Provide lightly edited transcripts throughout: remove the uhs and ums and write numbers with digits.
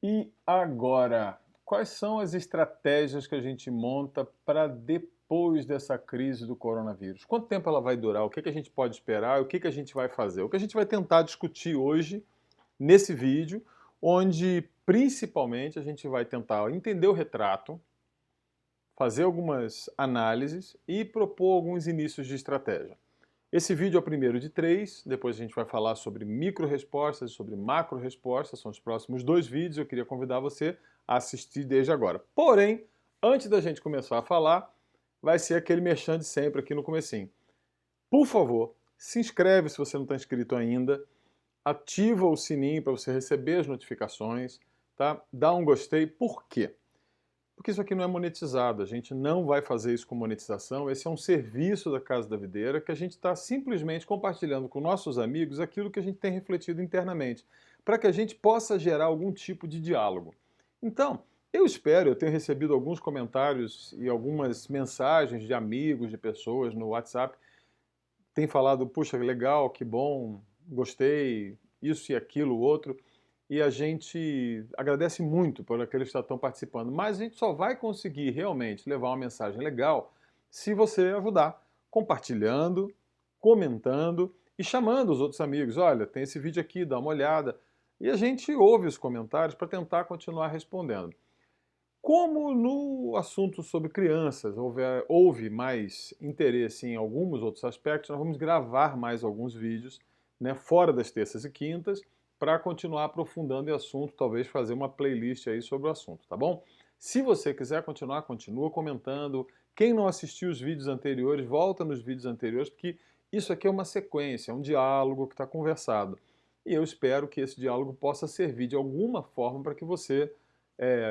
E agora, quais são as estratégias que a gente monta para depois dessa crise do coronavírus? Quanto tempo ela vai durar? O que a gente pode esperar? O que a gente vai fazer? O que a gente vai tentar discutir hoje nesse vídeo, onde principalmente a gente vai tentar entender o retrato, fazer algumas análises e propor alguns inícios de estratégia. Esse vídeo é o primeiro de três, depois a gente vai falar sobre micro-respostas e sobre macro-respostas, são os próximos dois vídeos, eu queria convidar você a assistir desde agora. Porém, antes da gente começar a falar, vai ser aquele merchan de sempre aqui no comecinho. Por favor, se inscreve se você não está inscrito ainda, ativa o sininho para você receber as notificações, tá? Dá um gostei, por quê? Porque isso aqui não é monetizado, a gente não vai fazer isso com monetização, esse é um serviço da Casa da Videira que a gente está simplesmente compartilhando com nossos amigos aquilo que a gente tem refletido internamente, para que a gente possa gerar algum tipo de diálogo. Então, eu tenho recebido alguns comentários e algumas mensagens de amigos, de pessoas no WhatsApp, tem falado, puxa, legal, que bom, gostei, isso e aquilo, outro, e a gente agradece muito por aqueles que estão participando, mas a gente só vai conseguir realmente levar uma mensagem legal se você ajudar, compartilhando, comentando e chamando os outros amigos. Olha, tem esse vídeo aqui, dá uma olhada. E a gente ouve os comentários para tentar continuar respondendo. Como no assunto sobre crianças houve mais interesse em alguns outros aspectos, nós vamos gravar mais alguns vídeos, né, fora das terças e quintas, para continuar aprofundando o assunto, talvez fazer uma playlist aí sobre o assunto, tá bom? Se você quiser continuar, continua comentando. Quem não assistiu os vídeos anteriores, volta nos vídeos anteriores, porque isso aqui é uma sequência, é um diálogo que está conversado. E eu espero que esse diálogo possa servir de alguma forma para que você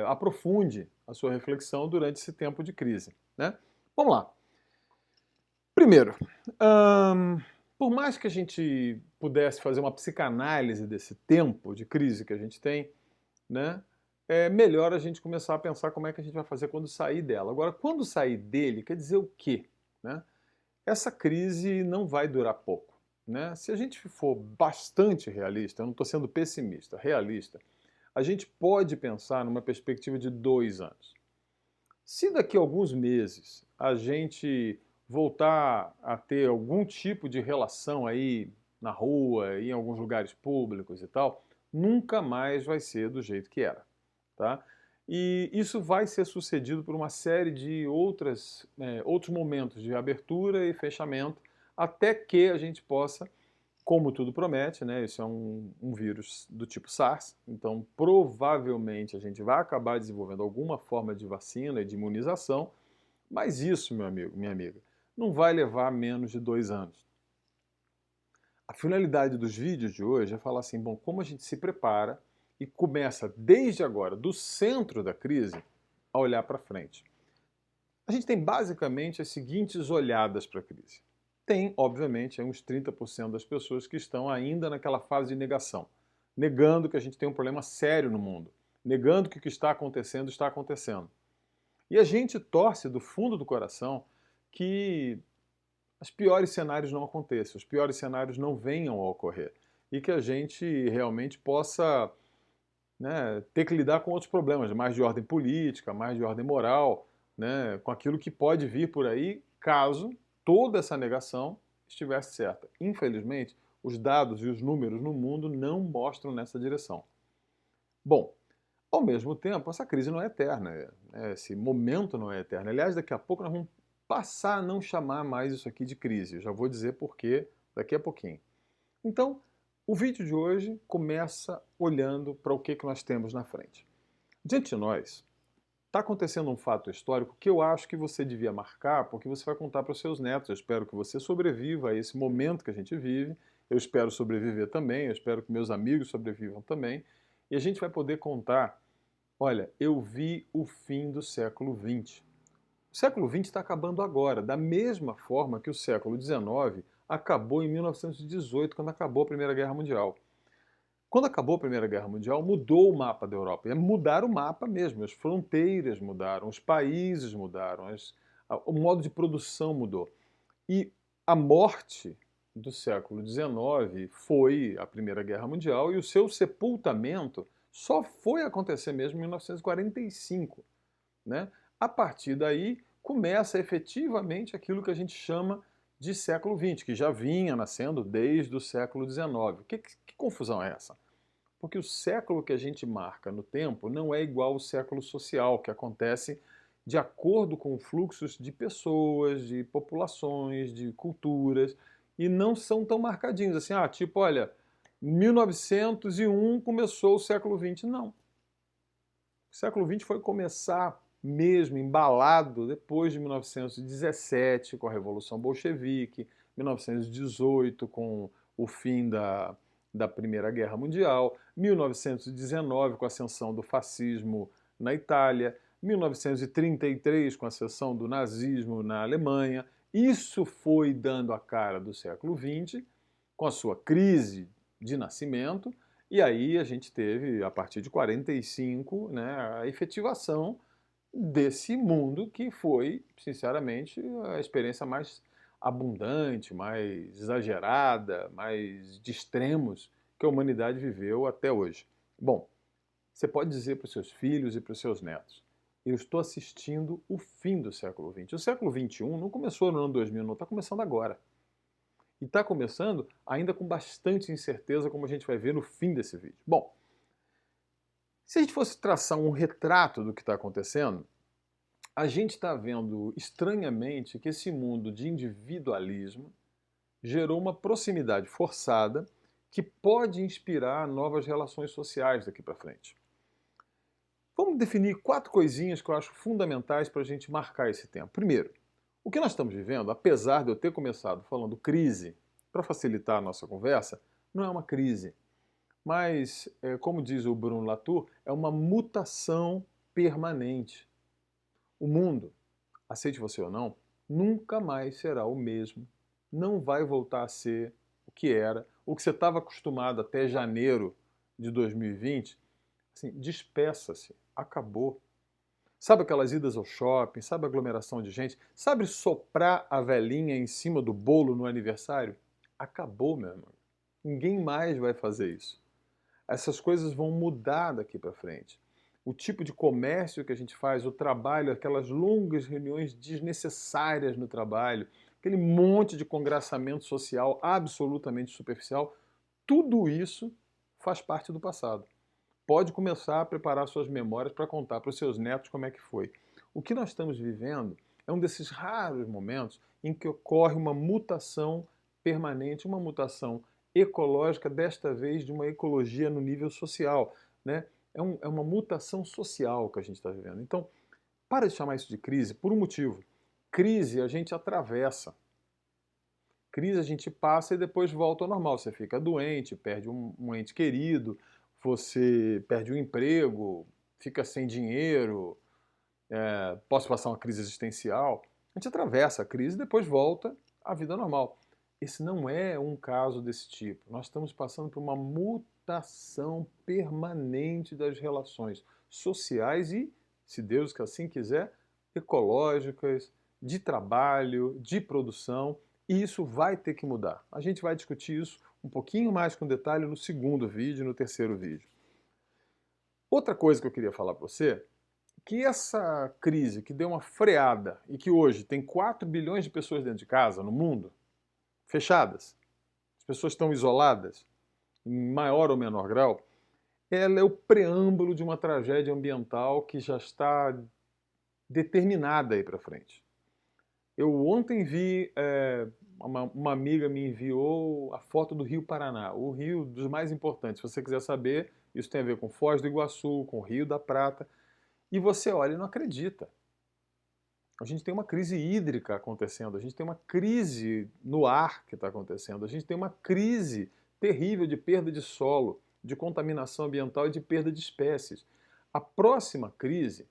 aprofunde a sua reflexão durante esse tempo de crise, né? Vamos lá. Primeiro, por mais que a gente pudesse fazer uma psicanálise desse tempo de crise que a gente tem, né, é melhor a gente começar a pensar como é que a gente vai fazer quando sair dela. Agora, quando sair dele, quer dizer o quê? Né? Essa crise não vai durar pouco. Né? Se a gente for bastante realista, eu não estou sendo pessimista, realista, a gente pode pensar numa perspectiva de 2 anos. Se daqui a alguns meses a gente voltar a ter algum tipo de relação aí na rua, em alguns lugares públicos e tal, nunca mais vai ser do jeito que era, tá? E isso vai ser sucedido por uma série de outros momentos de abertura e fechamento, até que a gente possa, como tudo promete, né? Isso é um vírus do tipo SARS, então provavelmente a gente vai acabar desenvolvendo alguma forma de vacina e de imunização, mas isso, meu amigo, minha amiga, não vai levar menos de 2 anos. A finalidade dos vídeos de hoje é falar assim, bom, como a gente se prepara e começa desde agora, do centro da crise, a olhar para frente. A gente tem basicamente as seguintes olhadas para a crise. Tem, obviamente, uns 30% das pessoas que estão ainda naquela fase de negação, negando que a gente tem um problema sério no mundo, negando que o que está acontecendo. E a gente torce do fundo do coração que os piores cenários não aconteçam, os piores cenários não venham a ocorrer e que a gente realmente possa, né, ter que lidar com outros problemas, mais de ordem política, mais de ordem moral, né, com aquilo que pode vir por aí caso toda essa negação estivesse certa. Infelizmente, os dados e os números no mundo não mostram nessa direção. Bom, ao mesmo tempo, essa crise não é eterna, esse momento não é eterno. Aliás, daqui a pouco nós vamos passar a não chamar mais isso aqui de crise. Eu já vou dizer por quê daqui a pouquinho. Então, o vídeo de hoje começa olhando para o que nós temos na frente. Diante de nós, está acontecendo um fato histórico que eu acho que você devia marcar, porque você vai contar para os seus netos. Eu espero que você sobreviva a esse momento que a gente vive. Eu espero sobreviver também, eu espero que meus amigos sobrevivam também. E a gente vai poder contar, olha, eu vi o fim do século XX. O século XX está acabando agora, da mesma forma que o século XIX acabou em 1918, quando acabou a Primeira Guerra Mundial. Quando acabou a Primeira Guerra Mundial, mudou o mapa da Europa. É mudar o mapa mesmo. As fronteiras mudaram, os países mudaram, o modo de produção mudou. E a morte do século XIX foi a Primeira Guerra Mundial e o seu sepultamento Só foi acontecer mesmo em 1945, né? A partir daí começa efetivamente aquilo que a gente chama de século XX, que já vinha nascendo desde o século XIX. Que confusão é essa? Porque o século que a gente marca no tempo não é igual ao século social, que acontece de acordo com fluxos de pessoas, de populações, de culturas, e não são tão marcadinhos assim, tipo, olha, 1901 começou o século XX. Não. O século XX foi começar mesmo embalado depois de 1917, com a Revolução Bolchevique, 1918, com o fim da Primeira Guerra Mundial, 1919, com a ascensão do fascismo na Itália, 1933, com a ascensão do nazismo na Alemanha. Isso foi dando a cara do século XX, com a sua crise de nascimento, e aí a gente teve, a partir de 45, né, a efetivação desse mundo que foi, sinceramente, a experiência mais abundante, mais exagerada, mais de extremos que a humanidade viveu até hoje. Bom, você pode dizer para os seus filhos e para os seus netos: eu estou assistindo o fim do século XX. O século XXI não começou no ano 2000, não, está começando agora. E está começando ainda com bastante incerteza, como a gente vai ver no fim desse vídeo. Bom, se a gente fosse traçar um retrato do que está acontecendo, a gente está vendo estranhamente que esse mundo de individualismo gerou uma proximidade forçada que pode inspirar novas relações sociais daqui para frente. Vamos definir 4 coisinhas que eu acho fundamentais para a gente marcar esse tempo. Primeiro, o que nós estamos vivendo, apesar de eu ter começado falando crise, para facilitar a nossa conversa, não é uma crise. Mas, como diz o Bruno Latour, é uma mutação permanente. O mundo, aceite você ou não, nunca mais será o mesmo. Não vai voltar a ser o que era. O que você estava acostumado até janeiro de 2020, assim, despeça-se, acabou. Sabe aquelas idas ao shopping, sabe a aglomeração de gente, sabe soprar a velhinha em cima do bolo no aniversário? Acabou, meu irmão. Ninguém mais vai fazer isso. Essas coisas vão mudar daqui para frente. O tipo de comércio que a gente faz, o trabalho, aquelas longas reuniões desnecessárias no trabalho, aquele monte de congraçamento social absolutamente superficial, tudo isso faz parte do passado. Pode começar a preparar suas memórias para contar para os seus netos como é que foi. O que nós estamos vivendo é um desses raros momentos em que ocorre uma mutação permanente, uma mutação ecológica, desta vez de uma ecologia no nível social, né? É uma mutação social que a gente está vivendo. Então, para de chamar isso de crise por um motivo. Crise a gente atravessa. Crise a gente passa e depois volta ao normal. Você fica doente, perde um ente querido, você perde o emprego, fica sem dinheiro, posso passar uma crise existencial. A gente atravessa a crise e depois volta à vida normal. Esse não é um caso desse tipo. Nós estamos passando por uma mutação permanente das relações sociais e, se Deus assim quiser, ecológicas, de trabalho, de produção, e isso vai ter que mudar. A gente vai discutir isso um pouquinho mais com detalhe no segundo vídeo e no terceiro vídeo. Outra coisa que eu queria falar para você, que essa crise que deu uma freada e que hoje tem 4 bilhões de pessoas dentro de casa no mundo, fechadas, as pessoas estão isoladas, em maior ou menor grau, ela é o preâmbulo de uma tragédia ambiental que já está determinada aí para frente. Eu ontem vi, uma amiga me enviou a foto do Rio Paraná, o rio dos mais importantes. Se você quiser saber, isso tem a ver com Foz do Iguaçu, com o Rio da Prata, e você olha e não acredita. A gente tem uma crise hídrica acontecendo, a gente tem uma crise no ar que está acontecendo, a gente tem uma crise terrível de perda de solo, de contaminação ambiental e de perda de espécies. A próxima crise,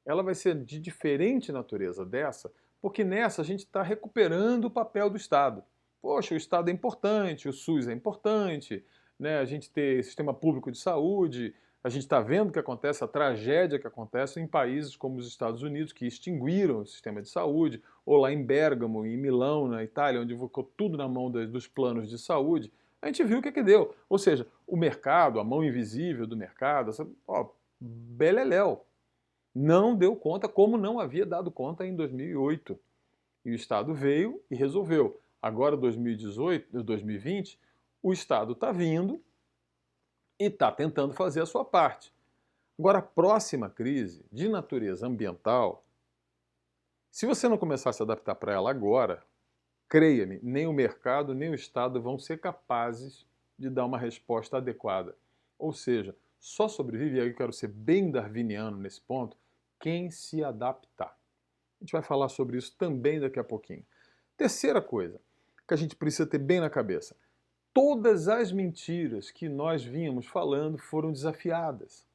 ela vai ser de diferente natureza dessa, porque nessa a gente está recuperando o papel do Estado. Poxa, o Estado é importante, o SUS é importante, né? A gente ter sistema público de saúde, a gente está vendo o que acontece, a tragédia que acontece em países como os Estados Unidos, que extinguiram o sistema de saúde, ou lá em Bérgamo, em Milão, na Itália, onde ficou tudo na mão dos planos de saúde. A gente viu o que que deu. Ou seja, o mercado, a mão invisível do mercado, beleléu, não deu conta como não havia dado conta em 2008. E o Estado veio e resolveu. Agora, 2018, 2020, o Estado está vindo e está tentando fazer a sua parte. Agora, a próxima crise de natureza ambiental, se você não começar a se adaptar para ela agora, creia-me, nem o mercado nem o Estado vão ser capazes de dar uma resposta adequada. Ou seja, só sobrevive, e aí eu quero ser bem darwiniano nesse ponto, quem se adaptar. A gente vai falar sobre isso também daqui a pouquinho. Terceira coisa que a gente precisa ter bem na cabeça. Todas as mentiras que nós vínhamos falando foram desafiadas.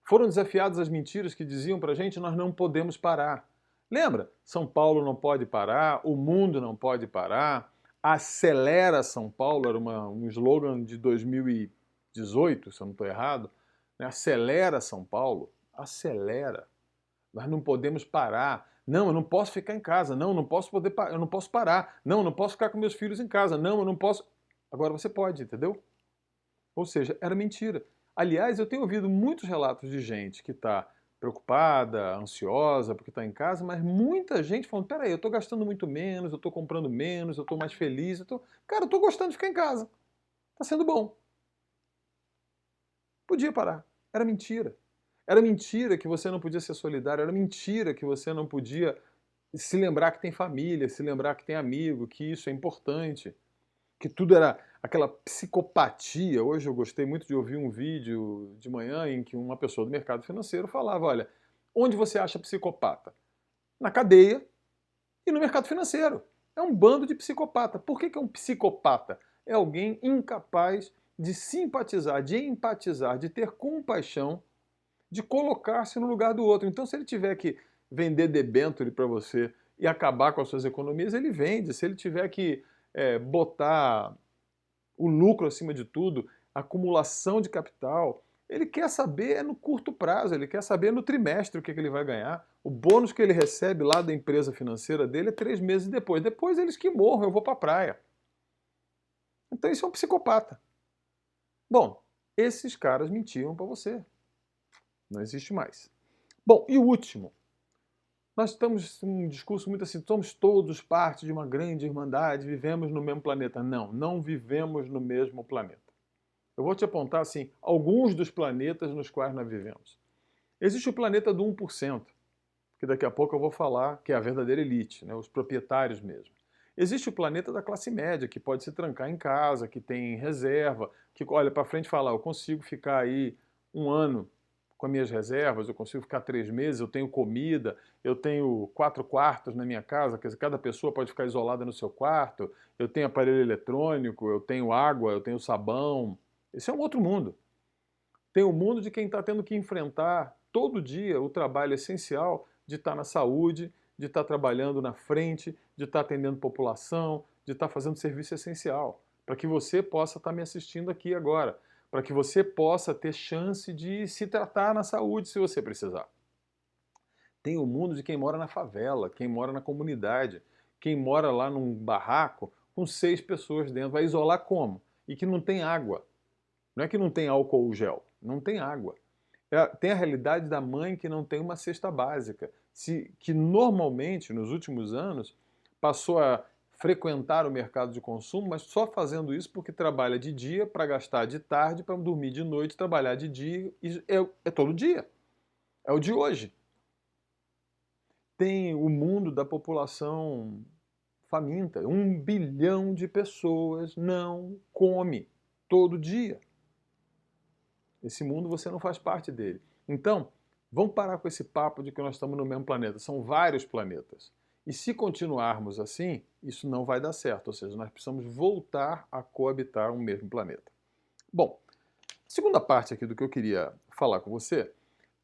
Foram desafiadas as mentiras que diziam para a gente nós não podemos parar. Lembra? São Paulo não pode parar, o mundo não pode parar, acelera São Paulo, era um slogan de 2018, se eu não estou errado, né? Acelera São Paulo, acelera. Nós não podemos parar. Não, eu não posso ficar em casa. Não, eu não posso eu não posso parar. Não, eu não posso ficar com meus filhos em casa. Não, eu não posso. Agora você pode, entendeu? Ou seja, era mentira. Aliás, eu tenho ouvido muitos relatos de gente que está preocupada, ansiosa porque está em casa, mas muita gente falando, peraí, eu estou gastando muito menos, eu estou comprando menos, eu estou mais feliz, cara, eu estou gostando de ficar em casa. Está sendo bom. Podia parar. Era mentira. Era mentira que você não podia ser solidário, era mentira que você não podia se lembrar que tem família, se lembrar que tem amigo, que isso é importante, que tudo era aquela psicopatia. Hoje eu gostei muito de ouvir um vídeo de manhã em que uma pessoa do mercado financeiro falava, olha, onde você acha psicopata? Na cadeia e no mercado financeiro. É um bando de psicopata. Por que é um psicopata? É alguém incapaz de simpatizar, de empatizar, de ter compaixão, de colocar-se no lugar do outro. Então, se ele tiver que vender debênture para você e acabar com as suas economias, ele vende. Se ele tiver que botar o lucro acima de tudo, acumulação de capital, ele quer saber no curto prazo, ele quer saber no trimestre o que ele vai ganhar. O bônus que ele recebe lá da empresa financeira dele é 3 meses depois. Depois eles que morram, eu vou para a praia. Então isso é um psicopata. Bom, esses caras mentiram para você. Não existe mais. Bom, e o último. Nós estamos um discurso muito assim, somos todos parte de uma grande irmandade, vivemos no mesmo planeta. Não, não vivemos no mesmo planeta. Eu vou te apontar assim, alguns dos planetas nos quais nós vivemos. Existe o planeta do 1%, que daqui a pouco eu vou falar que é a verdadeira elite, né, os proprietários mesmo. Existe o planeta da classe média, que pode se trancar em casa, que tem reserva, que olha para frente e fala, eu consigo ficar aí um ano com as minhas reservas, eu consigo ficar 3 meses, eu tenho comida, eu tenho 4 quartos na minha casa, quer dizer, cada pessoa pode ficar isolada no seu quarto, eu tenho aparelho eletrônico, eu tenho água, eu tenho sabão. Esse é um outro mundo. Tem o mundo de quem está tendo que enfrentar todo dia o trabalho essencial de estar na saúde, de estar trabalhando na frente, de estar atendendo população, de estar fazendo serviço essencial, para que você possa estar me assistindo aqui agora, para que você possa ter chance de se tratar na saúde se você precisar. Tem o mundo de quem mora na favela, quem mora na comunidade, quem mora lá num barraco com 6 pessoas dentro. Vai isolar como? E que não tem água. Não é que não tem álcool ou gel, não tem água. Tem a realidade da mãe que não tem uma cesta básica, que normalmente, nos últimos anos, passou a frequentar o mercado de consumo, mas só fazendo isso porque trabalha de dia para gastar de tarde, para dormir de noite, trabalhar de dia, e é todo dia. É o de hoje. Tem o mundo da população faminta. 1 bilhão de pessoas não come todo dia. Esse mundo você não faz parte dele. Então, vamos parar com esse papo de que nós estamos no mesmo planeta. São vários planetas. E se continuarmos assim, isso não vai dar certo. Ou seja, nós precisamos voltar a coabitar um mesmo planeta. Bom, segunda parte aqui do que eu queria falar com você,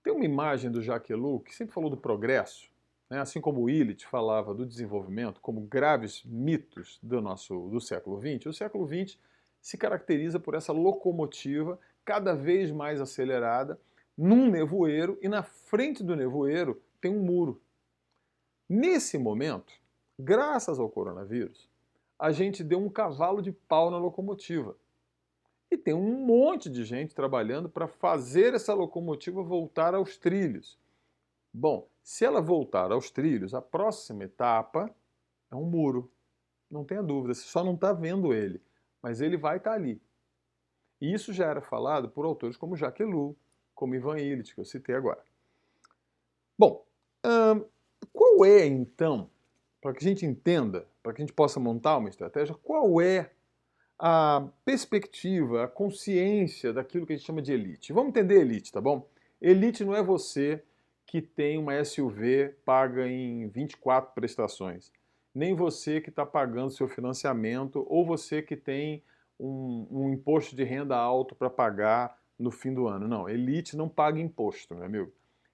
tem uma imagem do Jacques Ellul que sempre falou do progresso, né? Assim como o Illich falava do desenvolvimento como graves mitos do século XX, o século XX se caracteriza por essa locomotiva cada vez mais acelerada num nevoeiro, e na frente do nevoeiro tem um muro. Nesse momento, graças ao coronavírus, a gente deu um cavalo de pau na locomotiva. E tem um monte de gente trabalhando para fazer essa locomotiva voltar aos trilhos. Bom, se ela voltar aos trilhos, a próxima etapa é um muro. Não tenha dúvida, você só não está vendo ele, mas ele vai estar ali. E isso já era falado por autores como Jacques Ellul, como Ivan Illich, que eu citei agora. Bom, qual é então, para que a gente entenda, para que a gente possa montar uma estratégia, qual é a perspectiva, a consciência daquilo que a gente chama de elite? Vamos entender elite, tá bom? Elite não é você que tem uma SUV paga em 24 prestações, nem você que está pagando seu financiamento, ou você que tem um imposto de renda alto para pagar no fim do ano. Não, elite não paga imposto, meu amigo.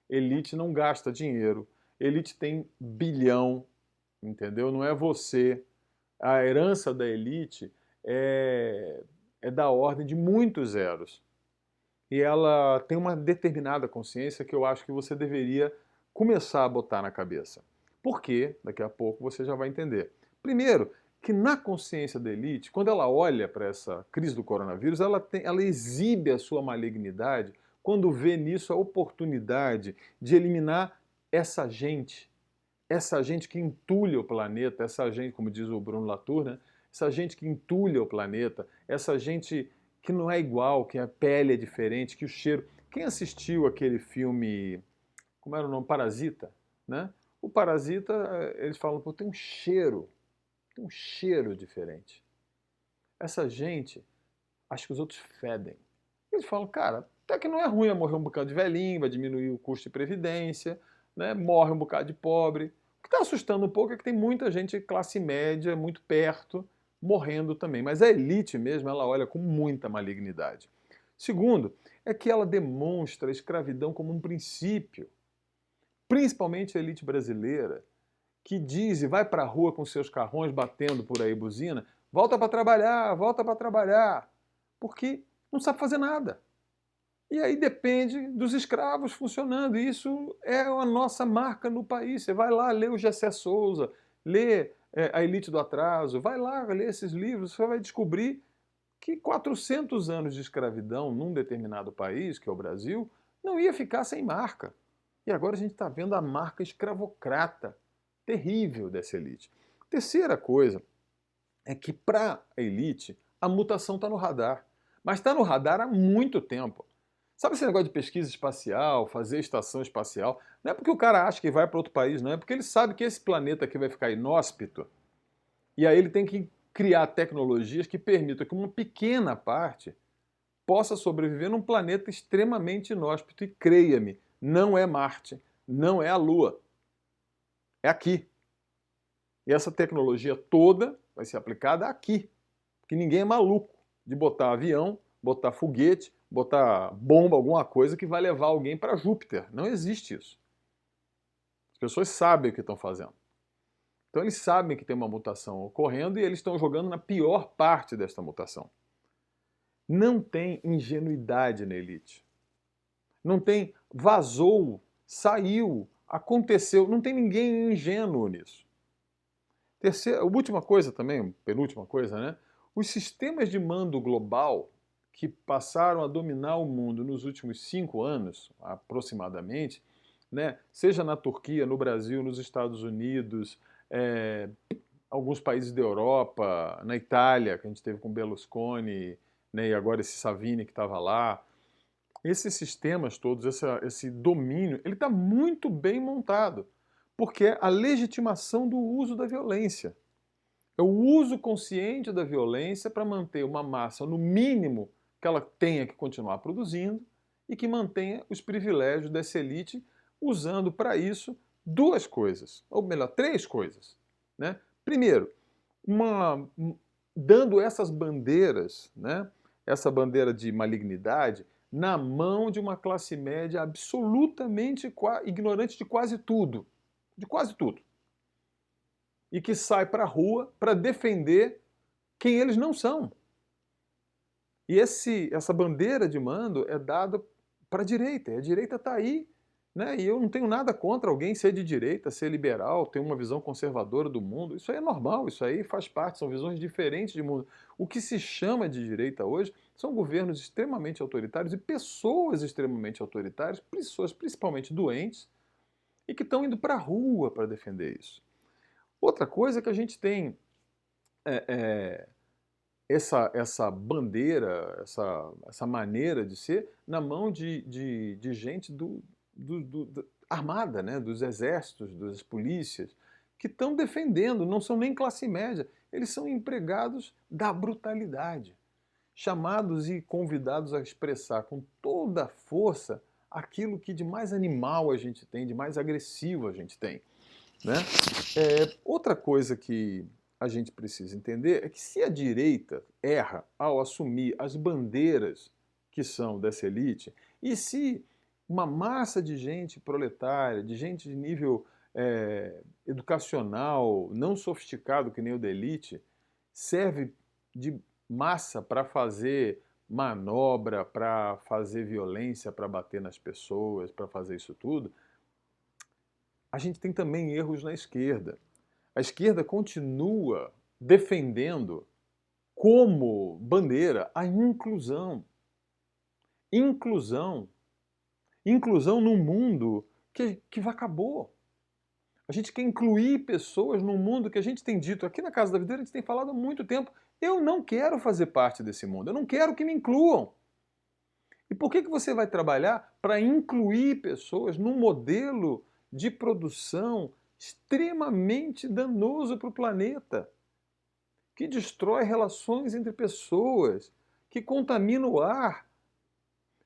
Elite não gasta dinheiro. Elite tem bilhão, entendeu? Não é você. A herança da elite é da ordem de muitos zeros. E ela tem uma determinada consciência que eu acho que você deveria começar a botar na cabeça. Por quê? Daqui a pouco você já vai entender. Primeiro, que na consciência da elite, quando ela olha para essa crise do coronavírus, ela exibe a sua malignidade quando vê nisso a oportunidade de eliminar essa gente que entulha o planeta, essa gente, como diz o Bruno Latour, né? Essa gente que entulha o planeta, essa gente que não é igual, que a pele é diferente, que o cheiro... Quem assistiu aquele filme, como era o nome? Parasita, né? O Parasita, eles falam, pô, tem um cheiro diferente. Essa gente, acho que os outros fedem. Eles falam, cara, até que não é ruim morrer um bocado de velhinho, vai diminuir o custo de previdência, né? Morre um bocado de pobre. O que está assustando um pouco é que tem muita gente classe média, muito perto, morrendo também. Mas a elite mesmo, ela olha com muita malignidade. Segundo, é que ela demonstra a escravidão como um princípio. Principalmente a elite brasileira, que diz e vai para a rua com seus carrões batendo por aí buzina, volta para trabalhar, porque não sabe fazer nada. E aí depende dos escravos funcionando. E isso é a nossa marca no país. Você vai lá ler o Gessé Souza, lê A Elite do Atraso, vai lá ler esses livros, você vai descobrir que 400 anos de escravidão num determinado país, que é o Brasil, não ia ficar sem marca. E agora a gente está vendo a marca escravocrata terrível dessa elite. Terceira coisa é que para a elite a mutação está no radar. Mas está no radar há muito tempo. Sabe esse negócio de pesquisa espacial, fazer estação espacial? Não é porque o cara acha que vai para outro país, não é porque ele sabe que esse planeta aqui vai ficar inóspito e aí ele tem que criar tecnologias que permitam que uma pequena parte possa sobreviver num planeta extremamente inóspito. E creia-me, não é Marte, não é a Lua, é aqui. E essa tecnologia toda vai ser aplicada aqui, porque ninguém é maluco de botar avião, botar foguete, botar bomba, alguma coisa que vai levar alguém para Júpiter. Não existe isso. As pessoas sabem o que estão fazendo. Então eles sabem que tem uma mutação ocorrendo e eles estão jogando na pior parte desta mutação. Não tem ingenuidade na elite. Não tem vazou, saiu, aconteceu. Não tem ninguém ingênuo nisso. Terceira, última coisa também, penúltima coisa, né? Os sistemas de mando global que passaram a dominar o mundo nos últimos 5 anos, aproximadamente, né? Seja na Turquia, no Brasil, nos Estados Unidos, alguns países da Europa, na Itália, que a gente teve com Berlusconi, né? E agora esse Salvini que estava lá. Esses sistemas todos, esse domínio, ele está muito bem montado, porque é a legitimação do uso da violência. É o uso consciente da violência para manter uma massa, no mínimo, que ela tenha que continuar produzindo e que mantenha os privilégios dessa elite, usando para isso duas coisas, ou melhor, três coisas. Né? Primeiro, dando essas bandeiras, né? Essa bandeira de malignidade, na mão de uma classe média absolutamente ignorante de quase tudo. De quase tudo. E que sai para a rua para defender quem eles não são. E essa bandeira de mando é dada para a direita. E a direita está aí, né? E eu não tenho nada contra alguém ser de direita, ser liberal, ter uma visão conservadora do mundo. Isso aí é normal, isso aí faz parte, são visões diferentes de mundo. O que se chama de direita hoje São governos extremamente autoritários e pessoas extremamente autoritárias, pessoas principalmente doentes, e que estão indo para a rua para defender isso. Outra coisa é que a gente tem essa bandeira, essa maneira de ser na mão de gente armada, né, dos exércitos, das polícias, que estão defendendo, não são nem classe média, eles são empregados da brutalidade, chamados e convidados a expressar com toda a força aquilo que de mais animal a gente tem, de mais agressivo a gente tem, né? Outra coisa que a gente precisa entender é que se a direita erra ao assumir as bandeiras que são dessa elite, e se uma massa de gente proletária, de gente de nível educacional, não sofisticado que nem o da elite, serve de massa para fazer manobra, para fazer violência, para bater nas pessoas, para fazer isso tudo, a gente tem também erros na esquerda. A esquerda continua defendendo como bandeira a inclusão. Inclusão. Inclusão num mundo que acabou. A gente quer incluir pessoas num mundo que a gente tem dito aqui na Casa da Videira, a gente tem falado há muito tempo. Eu não quero fazer parte desse mundo, eu não quero que me incluam. E por que você vai trabalhar para incluir pessoas num modelo de produção extremamente danoso para o planeta, que destrói relações entre pessoas, que contamina o ar?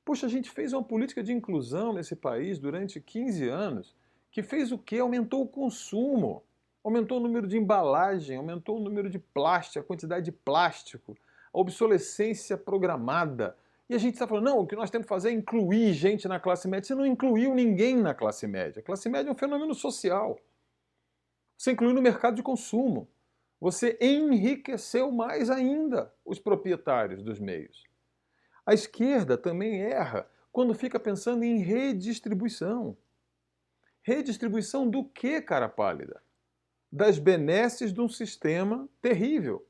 Poxa, a gente fez uma política de inclusão nesse país durante 15 anos, que fez o quê? Aumentou o consumo, aumentou o número de embalagem, aumentou o número de plástico, a quantidade de plástico, a obsolescência programada. E a gente está falando, não, o que nós temos que fazer é incluir gente na classe média. Você não incluiu ninguém na classe média. A classe média é um fenômeno social. Você incluiu no mercado de consumo. Você enriqueceu mais ainda os proprietários dos meios. A esquerda também erra quando fica pensando em redistribuição. Redistribuição do quê, cara pálida? Das benesses de um sistema terrível.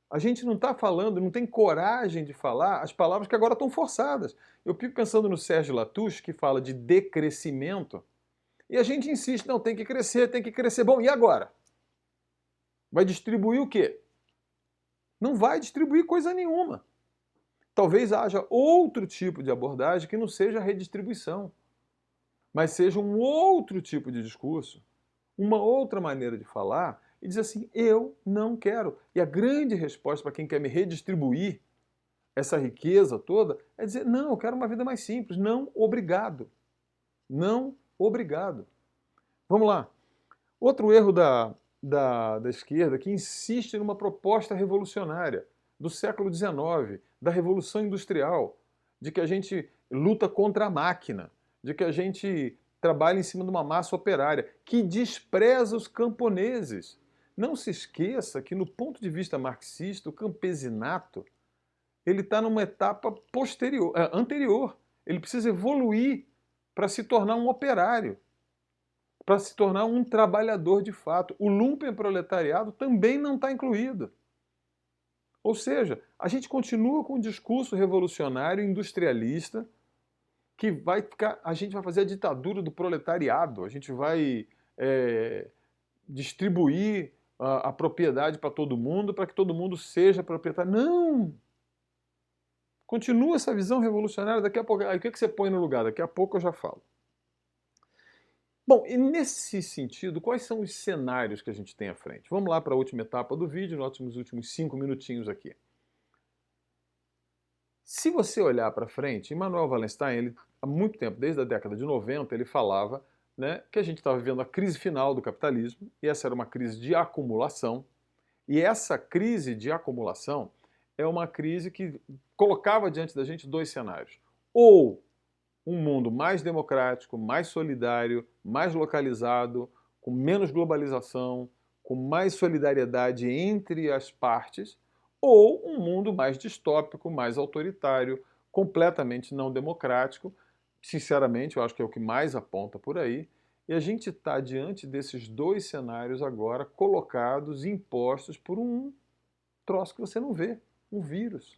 A gente não está falando, não tem coragem de falar as palavras que agora estão forçadas. Eu fico pensando no Sérgio Latouche, que fala de decrescimento, e a gente insiste, não, tem que crescer, tem que crescer. Bom, e agora? Vai distribuir o quê? Não vai distribuir coisa nenhuma. Talvez haja outro tipo de abordagem que não seja a redistribuição, mas seja um outro tipo de discurso, uma outra maneira de falar, e dizer assim, eu não quero. E a grande resposta para quem quer me redistribuir essa riqueza toda é dizer, não, eu quero uma vida mais simples. Não, obrigado. Não, obrigado. Vamos lá. Outro erro da esquerda que insiste numa proposta revolucionária do século XIX, da Revolução Industrial, de que a gente luta contra a máquina, de que a gente trabalha em cima de uma massa operária, que despreza os camponeses. Não se esqueça que, no ponto de vista marxista, o campesinato ele está numa etapa anterior. Ele precisa evoluir para se tornar um operário, para se tornar um trabalhador de fato. O lumpenproletariado também não está incluído. Ou seja, a gente continua com um discurso revolucionário, industrialista, que a gente vai fazer a ditadura do proletariado, a gente vai distribuir a propriedade para todo mundo, para que todo mundo seja proprietário. Não! Continua essa visão revolucionária, daqui a pouco. Aí o que você põe no lugar? Daqui a pouco eu já falo. Bom, e nesse sentido, quais são os cenários que a gente tem à frente? Vamos lá para a última etapa do vídeo, nos últimos 5 minutinhos aqui. Se você olhar para frente, Immanuel Wallenstein, ele, há muito tempo, desde a década de 90, ele falava, né, que a gente estava vivendo a crise final do capitalismo, e essa era uma crise de acumulação, e essa crise de acumulação é uma crise que colocava diante da gente dois cenários. Ou um mundo mais democrático, mais solidário, mais localizado, com menos globalização, com mais solidariedade entre as partes, ou um mundo mais distópico, mais autoritário, completamente não democrático. Sinceramente, eu acho que é o que mais aponta por aí. E a gente está diante desses dois cenários agora colocados, impostos por um troço que você não vê, um vírus,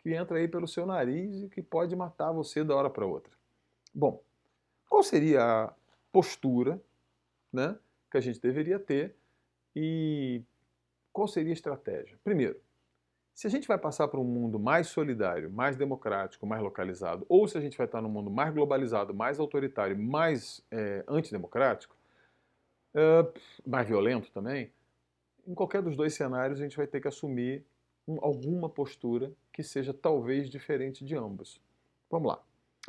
que entra aí pelo seu nariz e que pode matar você da hora para outra. Bom, qual seria a postura, né, que a gente deveria ter e qual seria a estratégia? Primeiro, se a gente vai passar para um mundo mais solidário, mais democrático, mais localizado, ou se a gente vai estar num mundo mais globalizado, mais autoritário, mais antidemocrático, mais violento também, em qualquer dos dois cenários a gente vai ter que assumir alguma postura que seja talvez diferente de ambos. Vamos lá.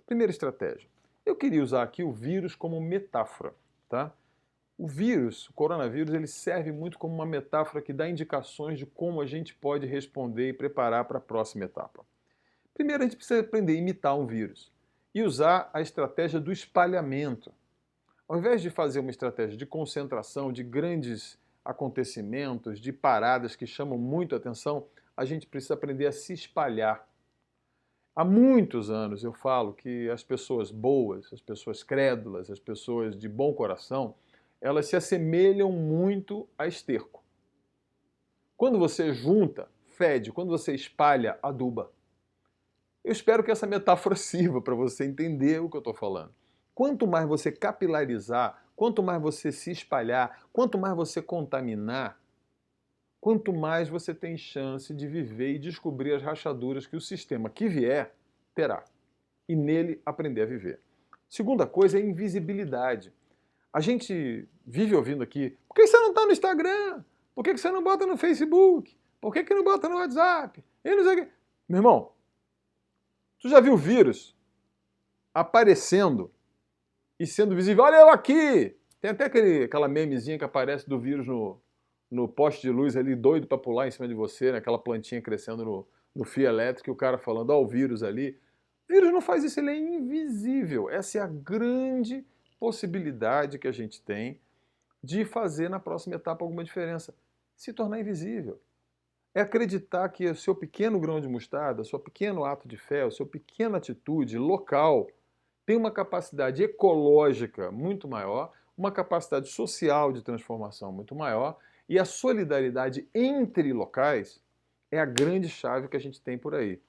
Primeira estratégia. Eu queria usar aqui o vírus como metáfora, tá? O vírus, o coronavírus, ele serve muito como uma metáfora que dá indicações de como a gente pode responder e preparar para a próxima etapa. Primeiro, a gente precisa aprender a imitar um vírus e usar a estratégia do espalhamento. Ao invés de fazer uma estratégia de concentração, de grandes acontecimentos, de paradas que chamam muito a atenção, a gente precisa aprender a se espalhar. Há muitos anos eu falo que as pessoas boas, as pessoas crédulas, as pessoas de bom coração, elas se assemelham muito a esterco. Quando você junta, fede. Quando você espalha, aduba. Eu espero que essa metáfora sirva para você entender o que eu estou falando. Quanto mais você capilarizar, quanto mais você se espalhar, quanto mais você contaminar, quanto mais você tem chance de viver e descobrir as rachaduras que o sistema que vier terá. E nele aprender a viver. Segunda coisa é invisibilidade. A gente vive ouvindo aqui, por que você não está no Instagram? Por que você não bota no Facebook? Por que não bota no WhatsApp? E não sei o quê. Meu irmão, tu já viu o vírus aparecendo e sendo visível? Olha eu aqui! Tem até aquela memezinha que aparece do vírus no poste de luz ali, doido para pular em cima de você, né? Aquela plantinha crescendo no fio elétrico e o cara falando, ó, o vírus ali. O vírus não faz isso, ele é invisível. Essa é a grande possibilidade que a gente tem de fazer na próxima etapa alguma diferença. Se tornar invisível. É acreditar que o seu pequeno grão de mostarda, o seu pequeno ato de fé, a sua pequena atitude local tem uma capacidade ecológica muito maior, uma capacidade social de transformação muito maior, e a solidariedade entre locais é a grande chave que a gente tem por aí.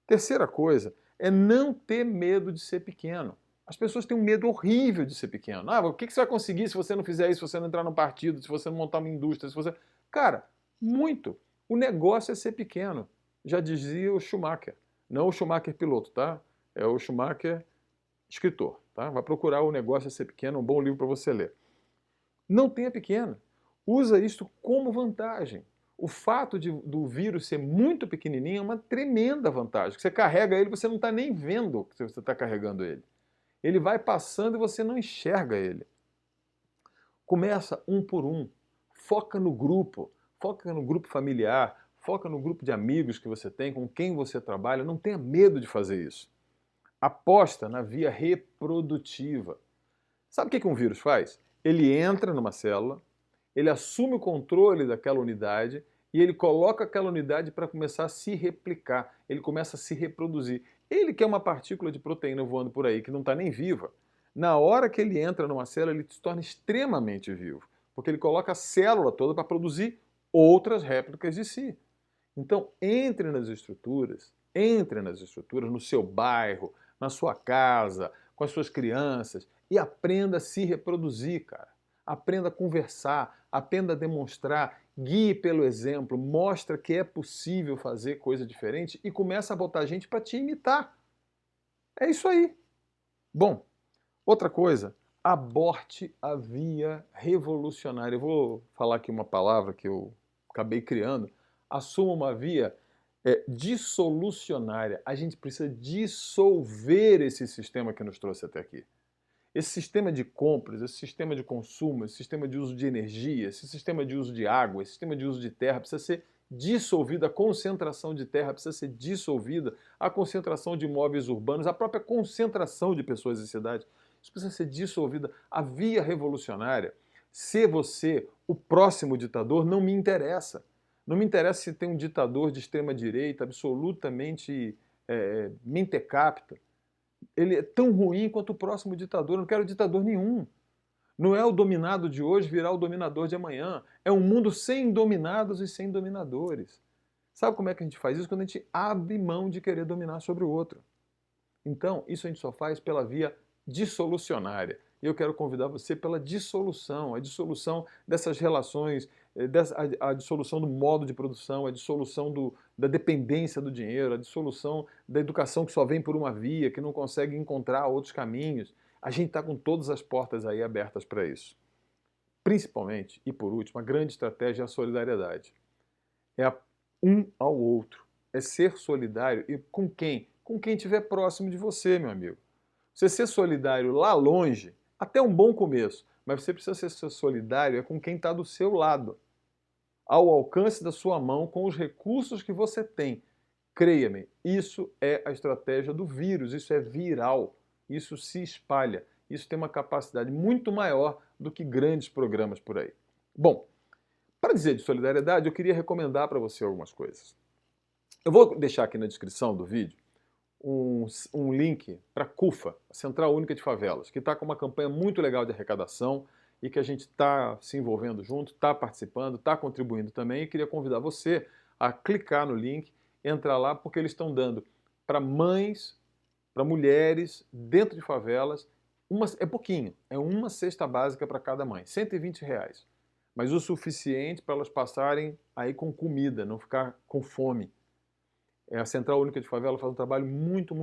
Terceira coisa é não ter medo de ser pequeno. As pessoas têm um medo horrível de ser pequeno. Ah, o que você vai conseguir se você não fizer isso, se você não entrar num partido, se você não montar uma indústria, se você... Cara, muito. O negócio é ser pequeno. Já dizia o Schumacher. Não o Schumacher piloto, tá? É o Schumacher escritor, tá? Vai procurar O Negócio é Ser Pequeno, um bom livro para você ler. Não tenha pequeno. Usa isso como vantagem. O fato do vírus ser muito pequenininho é uma tremenda vantagem. Você carrega ele, você não está nem vendo que você está carregando ele. Ele vai passando e você não enxerga ele. Começa um por um. Foca no grupo familiar, foca no grupo de amigos que você tem, com quem você trabalha. Não tenha medo de fazer isso. Aposta na via reprodutiva. Sabe o que um vírus faz? Ele entra numa célula, ele assume o controle daquela unidade e ele coloca aquela unidade para começar a se replicar. Ele começa a se reproduzir. Ele que é uma partícula de proteína voando por aí, que não está nem viva, na hora que ele entra numa célula, ele se torna extremamente vivo, porque ele coloca a célula toda para produzir outras réplicas de si. Então, entre nas estruturas no seu bairro, na sua casa, com as suas crianças e aprenda a se reproduzir, cara. Aprenda a conversar, aprenda a demonstrar, guie pelo exemplo, mostra que é possível fazer coisa diferente e começa a botar gente para te imitar. É isso aí. Bom, outra coisa, aborte a via revolucionária. Eu vou falar aqui uma palavra que eu acabei criando. Assuma uma via dissolucionária. A gente precisa dissolver esse sistema que nos trouxe até aqui. Esse sistema de compras, esse sistema de consumo, esse sistema de uso de energia, esse sistema de uso de água, esse sistema de uso de terra precisa ser dissolvido, a concentração de terra precisa ser dissolvida, a concentração de imóveis urbanos, a própria concentração de pessoas em cidades, isso precisa ser dissolvida. A via revolucionária, ser você o próximo ditador, não me interessa. Não me interessa se tem um ditador de extrema-direita absolutamente mentecapta. Ele é tão ruim quanto o próximo ditador. Eu não quero ditador nenhum. Não é o dominado de hoje virar o dominador de amanhã. É um mundo sem dominados e sem dominadores. Sabe como é que a gente faz isso? Quando a gente abre mão de querer dominar sobre o outro. Então, isso a gente só faz pela via dissolucionária. E eu quero convidar você pela dissolução, a dissolução dessas relações, a dissolução do modo de produção, a dissolução da dependência do dinheiro, a dissolução da educação que só vem por uma via, que não consegue encontrar outros caminhos. A gente está com todas as portas aí abertas para isso. Principalmente, e por último, a grande estratégia é a solidariedade. É um ao outro. É ser solidário. E com quem? Com quem estiver próximo de você, meu amigo. Você ser solidário lá longe, até um bom começo, mas você precisa ser solidário com quem está do seu lado, ao alcance da sua mão, com os recursos que você tem. Creia-me, isso é a estratégia do vírus, isso é viral, isso se espalha, isso tem uma capacidade muito maior do que grandes programas por aí. Bom, para dizer de solidariedade, eu queria recomendar para você algumas coisas. Eu vou deixar aqui na descrição do vídeo um link para a CUFA, a Central Única de Favelas, que está com uma campanha muito legal de arrecadação e que a gente está se envolvendo junto, está participando, está contribuindo também, e queria convidar você a clicar no link, entrar lá, porque eles estão dando para mães, para mulheres dentro de favelas, é pouquinho, é uma cesta básica para cada mãe, R$ 120, mas o suficiente para elas passarem aí com comida, não ficar com fome. A Central Única de Favela faz um trabalho muito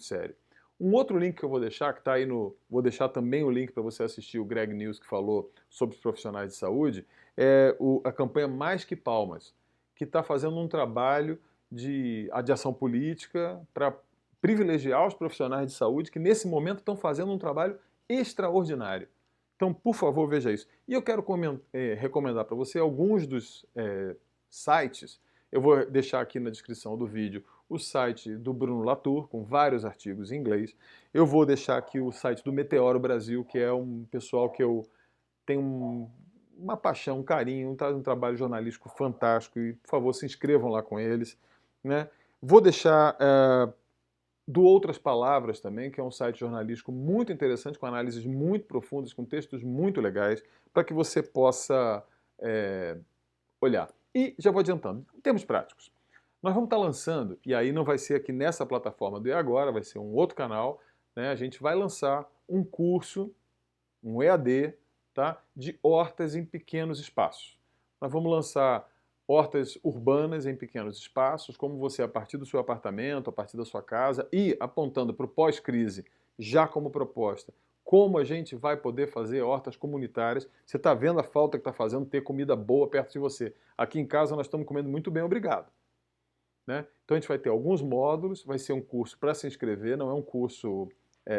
sério. Um outro link que eu vou deixar, que está aí no... Vou deixar também o link para você assistir o Greg News, que falou sobre os profissionais de saúde, é a campanha Mais Que Palmas, que está fazendo um trabalho de ação política para privilegiar os profissionais de saúde que nesse momento estão fazendo um trabalho extraordinário. Então, por favor, veja isso. E eu quero recomendar para você alguns dos sites. Eu vou deixar aqui na descrição do vídeo o site do Bruno Latour, com vários artigos em inglês. Eu vou deixar aqui o site do Meteoro Brasil, que é um pessoal que eu tenho uma paixão, um carinho, um trabalho jornalístico fantástico, e, por favor, se inscrevam lá com eles, né? Vou deixar do Outras Palavras também, que é um site jornalístico muito interessante, com análises muito profundas, com textos muito legais, para que você possa olhar. E já vou adiantando, em termos práticos, nós vamos estar lançando, e aí não vai ser aqui nessa plataforma do E Agora, vai ser um outro canal, né? A gente vai lançar um curso, um EAD, tá? De hortas em pequenos espaços. Nós vamos lançar hortas urbanas em pequenos espaços, como você, a partir do seu apartamento, a partir da sua casa, e apontando para o pós-crise, já como proposta, como a gente vai poder fazer hortas comunitárias. Você está vendo a falta que está fazendo ter comida boa perto de você. Aqui em casa nós estamos comendo muito bem, obrigado. Né? Então a gente vai ter alguns módulos, vai ser um curso para se inscrever, não é um curso,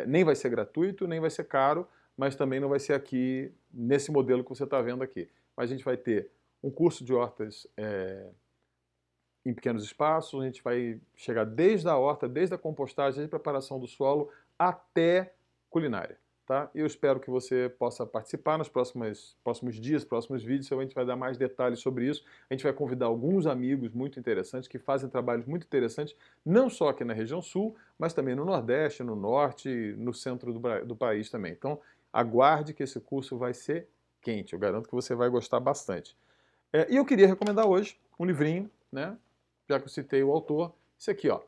nem vai ser gratuito, nem vai ser caro, mas também não vai ser aqui nesse modelo que você está vendo aqui. Mas a gente vai ter um curso de hortas em pequenos espaços, a gente vai chegar desde a horta, desde a compostagem, desde a preparação do solo, até culinária. Tá? Eu espero que você possa participar nos próximos dias, próximos vídeos, a gente vai dar mais detalhes sobre isso. A gente vai convidar alguns amigos muito interessantes, que fazem trabalhos muito interessantes, não só aqui na região sul, mas também no Nordeste, no Norte, no centro do país também. Então, aguarde que esse curso vai ser quente, eu garanto que você vai gostar bastante. E eu queria recomendar hoje um livrinho, né? Já que eu citei o autor, esse aqui, ó.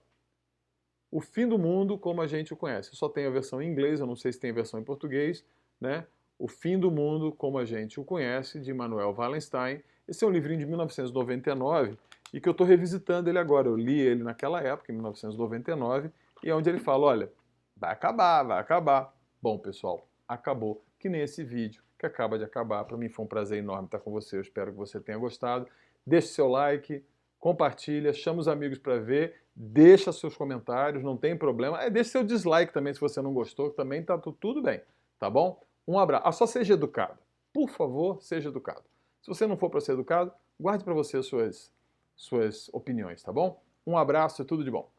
O Fim do Mundo Como a Gente o Conhece. Eu só tenho a versão em inglês, eu não sei se tem a versão em português, né? O Fim do Mundo Como a Gente o Conhece, de Manuel Wallenstein. Esse é um livrinho de 1999 e que eu estou revisitando ele agora. Eu li ele naquela época, em 1999, e é onde ele fala, olha, vai acabar, vai acabar. Bom, pessoal, acabou. Que nem esse vídeo que acaba de acabar. Para mim foi um prazer enorme estar com você. Eu espero que você tenha gostado. Deixe seu like, compartilha, chama os amigos para ver, deixa seus comentários, não tem problema. Deixa seu dislike também se você não gostou, que também tá tudo bem, tá bom? Um abraço. Só seja educado. Por favor, seja educado. Se você não for para ser educado, guarde para você suas opiniões, tá bom? Um abraço e tudo de bom.